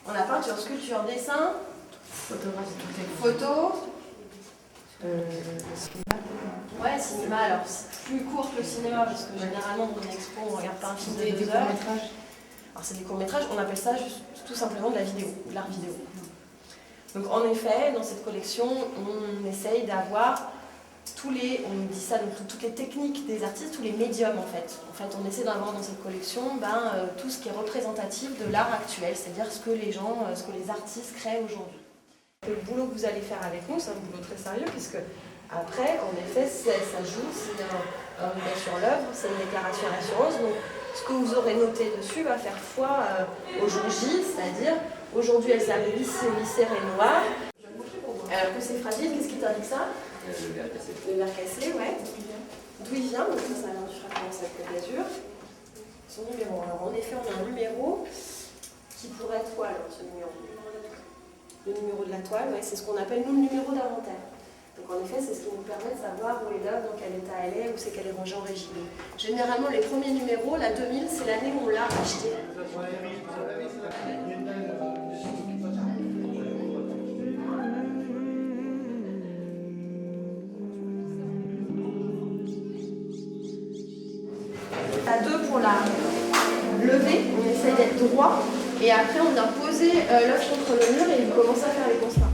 On a peinture, sculpture, dessin, photo. Ouais, cinéma, alors c'est plus court que le cinéma parce que généralement dans une expo on regarde pas un film de 2 heures. Alors c'est des courts-métrages, on appelle ça juste, tout simplement de la vidéo, de l'art vidéo. Donc en effet, dans cette collection, on essaye d'avoir on dit ça, donc toutes les techniques des artistes, tous les médiums en fait. En fait, on essaie d'avoir dans cette collection tout ce qui est représentatif de l'art actuel, c'est-à-dire ce que les artistes créent aujourd'hui. Le boulot que vous allez faire avec nous, c'est un boulot très sérieux puisque après, en effet, ça joue, c'est un regard sur l'œuvre, c'est une déclaration à l'assurance. Donc, ce que vous aurez noté dessus va faire foi au jour J, c'est-à-dire aujourd'hui elle s'appelle lissée noire. Alors que c'est fragile, qu'est-ce qui t'indique ça? Le verre cassé. Le verre cassé, ouais. D'où il vient? Donc ça vient du fragment de Côte d'Azur. Son numéro. Alors en effet, on a un numéro qui pourrait être quoi alors ce numéro? Le numéro de la toile, ouais, c'est ce qu'on appelle nous le numéro d'inventaire. Donc en effet, c'est ce qui nous permet de savoir où est l'œuvre, dans quel état elle est, où c'est qu'elle est rangée en régie. Donc, généralement, les premiers numéros, la 2000, c'est l'année où on l'a acheté. À 2 pour la lever, on essaye d'être droit et après on vient poser l'œuf contre le mur et on commence à faire les constats.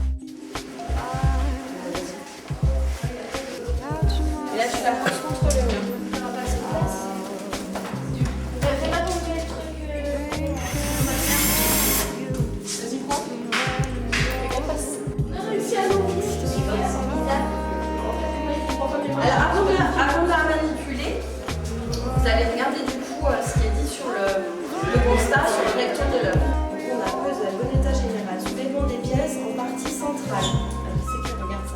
Et là tu la poses contre le mur. Fais pas tomber le truc. Vas-y, prends. Non, réussi à l'eau. Alors avant de la manipuler, vous allez regarder du coup ce qui est dit sur le constat, sur la lecture de l'œuvre. On a posé le bon état général, soulèvement des pièces en partie centrale. Qui c'est qui regarde ça?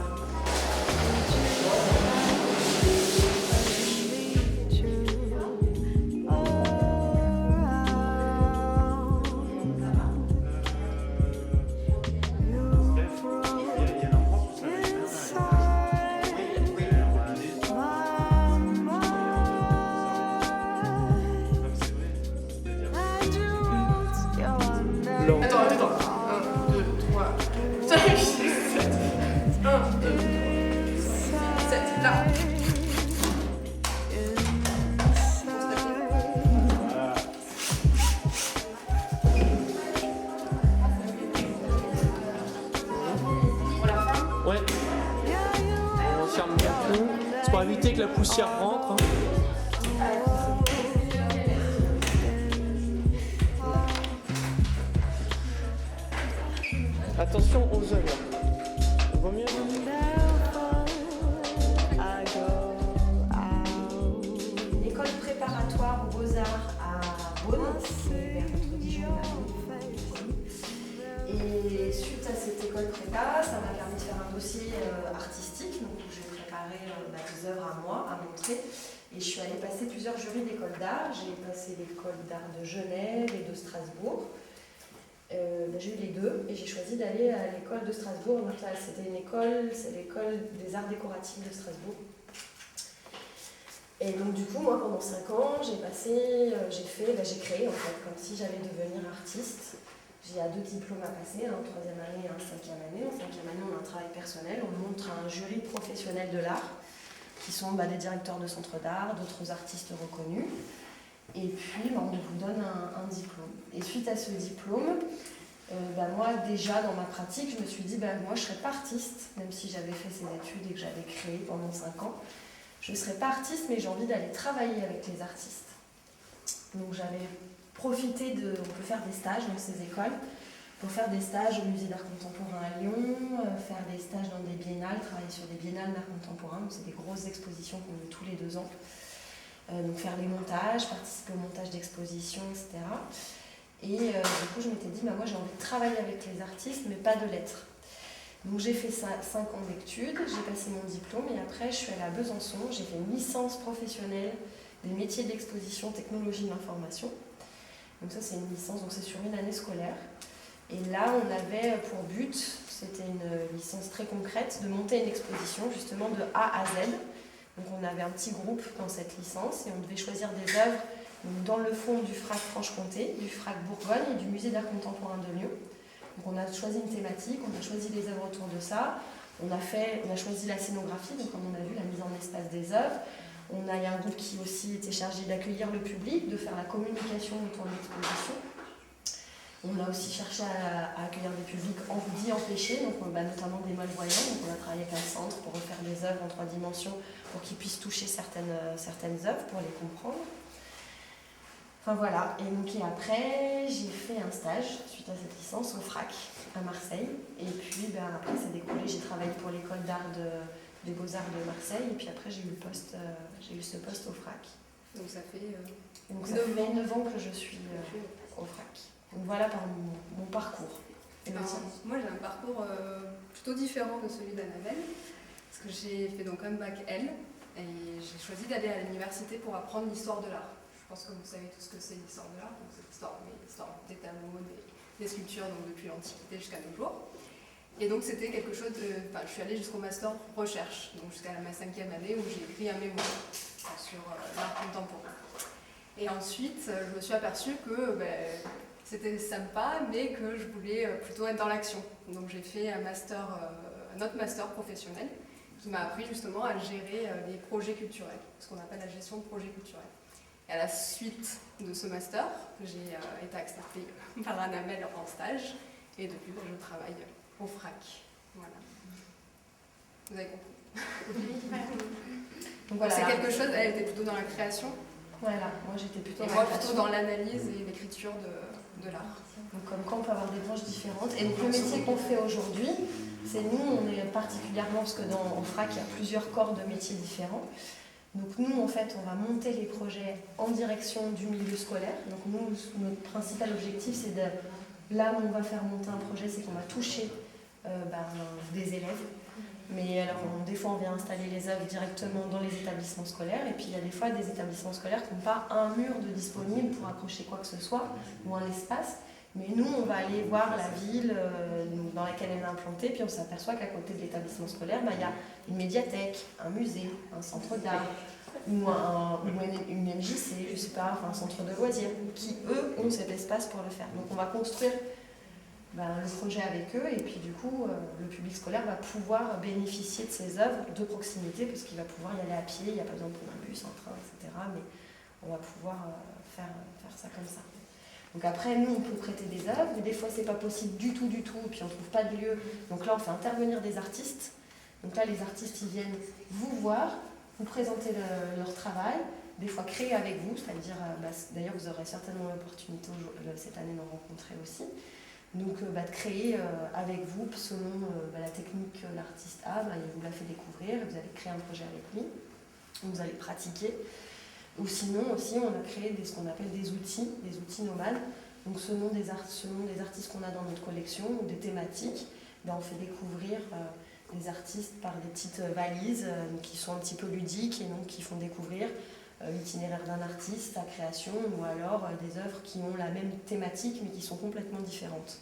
Attends. 1, 2, 3, 5, 6, 7. 1, 2, 3, 7. Là. On la ferme? Ouais. On ferme bien tout. C'est pour éviter que la poussière rentre. Hein. Attention aux œuvres. On voit mieux? Une école préparatoire aux Beaux-Arts à Beaune, c'est vers notre Dijon. Et suite à cette école prépa, ça m'a permis de faire un dossier artistique, donc où j'ai préparé des œuvres à moi, à montrer. Et je suis allée passer plusieurs jurys d'école d'art. J'ai passé l'école d'art de Genève et de Strasbourg. J'ai eu les deux et j'ai choisi d'aller à l'école de Strasbourg. Donc là, c'est l'école des arts décoratifs de Strasbourg. Et donc du coup, moi, pendant 5 ans, j'ai créé en fait, comme si j'allais devenir artiste. J'ai 2 diplômes à passer, en 3e année et en 5e année. En 5e année, on a un travail personnel, on montre un jury professionnel de l'art, qui sont des directeurs de centres d'art, d'autres artistes reconnus. Et puis, on vous donne un diplôme. Et suite à ce diplôme, moi, déjà, dans ma pratique, je me suis dit, moi, je ne serais pas artiste, même si j'avais fait ces études et que j'avais créé pendant 5 ans. Je ne serais pas artiste, mais j'ai envie d'aller travailler avec les artistes. Donc, j'avais profité on peut faire des stages dans ces écoles, pour faire des stages au musée d'art contemporain à Lyon, faire des stages dans des biennales, travailler sur des biennales d'art contemporain, donc c'est des grosses expositions qu'on veut tous les 2 ans. Donc faire les montages, participer au montage d'expositions, etc. Et du coup, je m'étais dit, moi j'ai envie de travailler avec les artistes, mais pas de lettres. Donc j'ai fait 5 ans d'études, j'ai passé mon diplôme et après je suis allée à Besançon, j'ai fait une licence professionnelle des métiers d'exposition, technologie de l'information. Donc ça c'est une licence, donc c'est sur une année scolaire. Et là on avait pour but, c'était une licence très concrète, de monter une exposition justement de A à Z. Donc on avait un petit groupe dans cette licence et on devait choisir des œuvres dans le fond du FRAC Franche-Comté, du FRAC Bourgogne et du musée d'art contemporain de Lyon. Donc on a choisi une thématique, on a choisi les œuvres autour de ça, on a choisi la scénographie, donc comme on a vu, la mise en espace des œuvres. Il y a un groupe qui aussi était chargé d'accueillir le public, de faire la communication autour de l'exposition. On a aussi cherché à accueillir des publics dits empêchés, donc notamment des malvoyants. Donc on a travaillé avec un centre pour refaire des œuvres en 3 dimensions pour qu'ils puissent toucher certaines œuvres, pour les comprendre. Enfin voilà, et après j'ai fait un stage suite à cette licence au FRAC à Marseille. Et puis après c'est découlé, j'ai travaillé pour l'école d'art des Beaux-Arts de Marseille. Et puis après j'ai eu ce poste au FRAC. Donc ça fait 9 ans que je suis au FRAC. Donc voilà par mon parcours. Moi j'ai un parcours plutôt différent de celui d'Annabelle, parce que j'ai fait donc un bac L et j'ai choisi d'aller à l'université pour apprendre l'histoire de l'art. Je pense que vous savez tout ce que c'est l'histoire de l'art, donc c'est l'histoire des tableaux, des sculptures, donc depuis l'Antiquité jusqu'à nos jours. Et donc c'était quelque chose je suis allée jusqu'au master recherche, donc jusqu'à ma 5e année où j'ai écrit un mémoire sur l'art contemporain. Et ensuite je me suis aperçue que c'était sympa, mais que je voulais plutôt être dans l'action. Donc j'ai fait un autre master professionnel qui m'a appris justement à gérer les projets culturels, ce qu'on appelle la gestion de projets culturels. Et à la suite de ce master, j'ai été acceptée par Annabelle en stage, et depuis je travaille au FRAC. Voilà. Vous avez compris? Donc voilà, c'est quelque chose, elle était plutôt dans la création. Voilà, moi j'étais plutôt dans l'analyse et l'écriture de l'art. Donc comme quoi on peut avoir des branches différentes. Et donc le métier qu'on fait aujourd'hui, c'est on est particulièrement, parce que au FRAC il y a plusieurs corps de métiers différents. Donc nous en fait on va monter les projets en direction du milieu scolaire. Donc nous, notre principal objectif c'est là où on va faire monter un projet, c'est qu'on va toucher des élèves. Mais alors, des fois, on vient installer les œuvres directement dans les établissements scolaires. Et puis, il y a des fois des établissements scolaires qui n'ont pas un mur de disponible pour accrocher quoi que ce soit, ou un espace. Mais nous, on va aller voir la ville dans laquelle elle est implantée. Puis, on s'aperçoit qu'à côté de l'établissement scolaire, il y a une médiathèque, un musée, un centre d'art, ou une MJC, je sais pas, un centre de loisirs, qui, eux, ont cet espace pour le faire. Donc, on va construire le projet avec eux, et puis du coup le public scolaire va pouvoir bénéficier de ces œuvres de proximité parce qu'il va pouvoir y aller à pied, il n'y a pas besoin de prendre un bus, un train, etc. Mais on va pouvoir faire ça comme ça. Donc après, nous on peut prêter des œuvres, mais des fois c'est pas possible du tout, et puis on trouve pas de lieu. Donc là on fait intervenir des artistes. Donc là les artistes ils viennent vous voir, vous présenter leur travail, des fois créer avec vous, c'est-à-dire, d'ailleurs vous aurez certainement l'opportunité cette année d'en rencontrer aussi. Donc de créer avec vous, selon la technique que l'artiste a, il vous la fait découvrir, vous allez créer un projet avec lui, vous allez pratiquer. Ou sinon aussi on a créé ce qu'on appelle des outils nomades. Donc selon des artistes qu'on a dans notre collection ou des thématiques, on fait découvrir des artistes par des petites valises qui sont un petit peu ludiques et donc qui font découvrir l'itinéraire d'un artiste, sa création, ou alors des œuvres qui ont la même thématique mais qui sont complètement différentes.